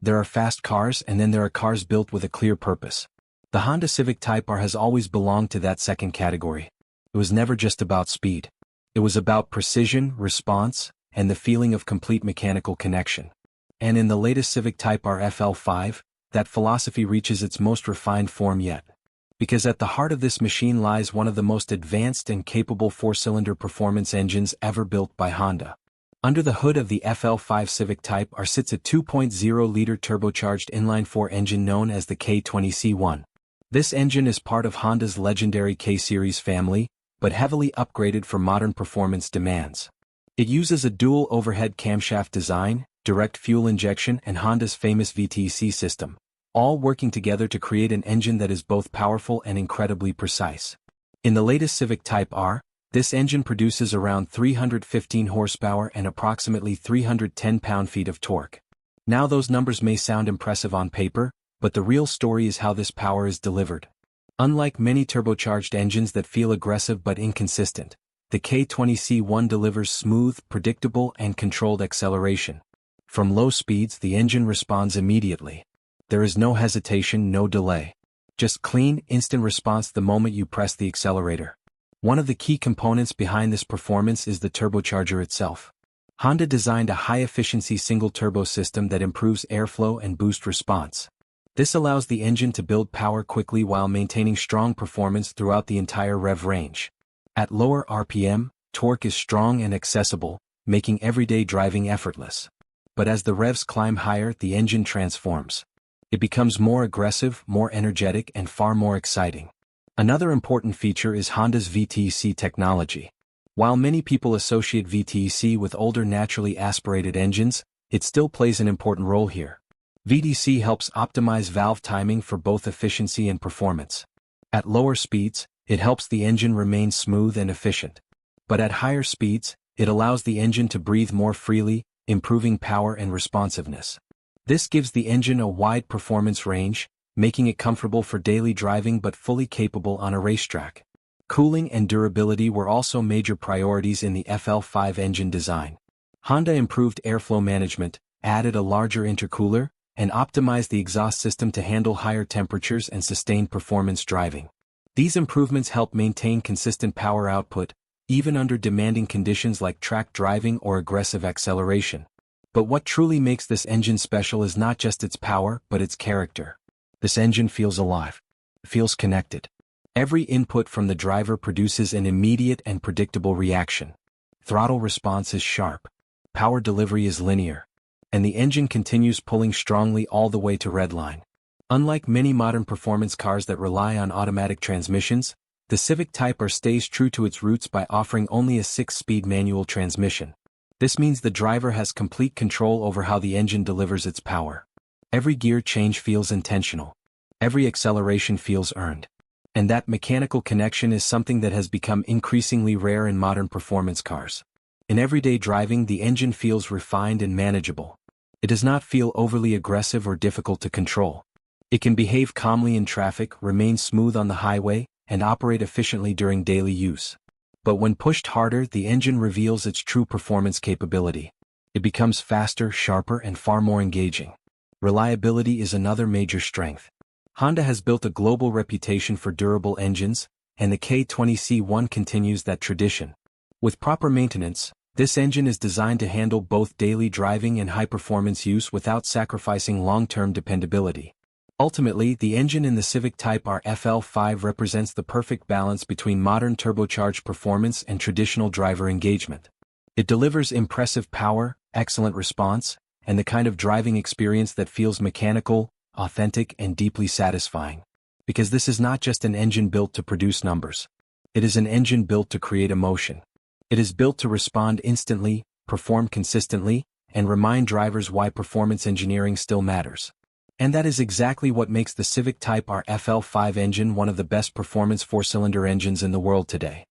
There are fast cars and then there are cars built with a clear purpose. The Honda Civic Type R has always belonged to that second category. It was never just about speed. It was about precision, response, and the feeling of complete mechanical connection. And in the latest Civic Type R FL5, that philosophy reaches its most refined form yet. Because at the heart of this machine lies one of the most advanced and capable four-cylinder performance engines ever built by Honda. Under the hood of the FL5 Civic Type R sits a 2.0-liter turbocharged inline-4 engine known as the K20C1. This engine is part of Honda's legendary K-Series family, but heavily upgraded for modern performance demands. It uses a dual overhead camshaft design, direct fuel injection, and Honda's famous VTEC system, all working together to create an engine that is both powerful and incredibly precise. In the latest Civic Type R, this engine produces around 315 horsepower and approximately 310 pound-feet of torque. Now those numbers may sound impressive on paper, but the real story is how this power is delivered. Unlike many turbocharged engines that feel aggressive but inconsistent, the K20C1 delivers smooth, predictable, and controlled acceleration. From low speeds, the engine responds immediately. There is no hesitation, no delay. Just clean, instant response the moment you press the accelerator. One of the key components behind this performance is the turbocharger itself. Honda designed a high-efficiency single-turbo system that improves airflow and boost response. This allows the engine to build power quickly while maintaining strong performance throughout the entire rev range. At lower RPM, torque is strong and accessible, making everyday driving effortless. But as the revs climb higher, the engine transforms. It becomes more aggressive, more energetic, and far more exciting. Another important feature is Honda's VTEC technology. While many people associate VTEC with older naturally aspirated engines, it still plays an important role here. VTEC helps optimize valve timing for both efficiency and performance. At lower speeds, it helps the engine remain smooth and efficient. But at higher speeds, it allows the engine to breathe more freely, improving power and responsiveness. This gives the engine a wide performance range, making it comfortable for daily driving but fully capable on a racetrack. Cooling and durability were also major priorities in the FL5 engine design. Honda improved airflow management, added a larger intercooler, and optimized the exhaust system to handle higher temperatures and sustained performance driving. These improvements help maintain consistent power output, even under demanding conditions like track driving or aggressive acceleration. But what truly makes this engine special is not just its power, but its character. This engine feels alive. It feels connected. Every input from the driver produces an immediate and predictable reaction. Throttle response is sharp. Power delivery is linear. And the engine continues pulling strongly all the way to redline. Unlike many modern performance cars that rely on automatic transmissions, the Civic Type R stays true to its roots by offering only a 6-speed manual transmission. This means the driver has complete control over how the engine delivers its power. Every gear change feels intentional. Every acceleration feels earned. And that mechanical connection is something that has become increasingly rare in modern performance cars. In everyday driving, the engine feels refined and manageable. It does not feel overly aggressive or difficult to control. It can behave calmly in traffic, remain smooth on the highway, and operate efficiently during daily use. But when pushed harder, the engine reveals its true performance capability. It becomes faster, sharper, and far more engaging. Reliability is another major strength. Honda has built a global reputation for durable engines, and the K20C1 continues that tradition. With proper maintenance, this engine is designed to handle both daily driving and high-performance use without sacrificing long-term dependability. Ultimately, the engine in the Civic Type R FL5 represents the perfect balance between modern turbocharged performance and traditional driver engagement. It delivers impressive power, excellent response, and the kind of driving experience that feels mechanical, authentic, and deeply satisfying. Because this is not just an engine built to produce numbers. It is an engine built to create emotion. It is built to respond instantly, perform consistently, and remind drivers why performance engineering still matters. And that is exactly what makes the Civic Type R FL5 engine one of the best performance four-cylinder engines in the world today.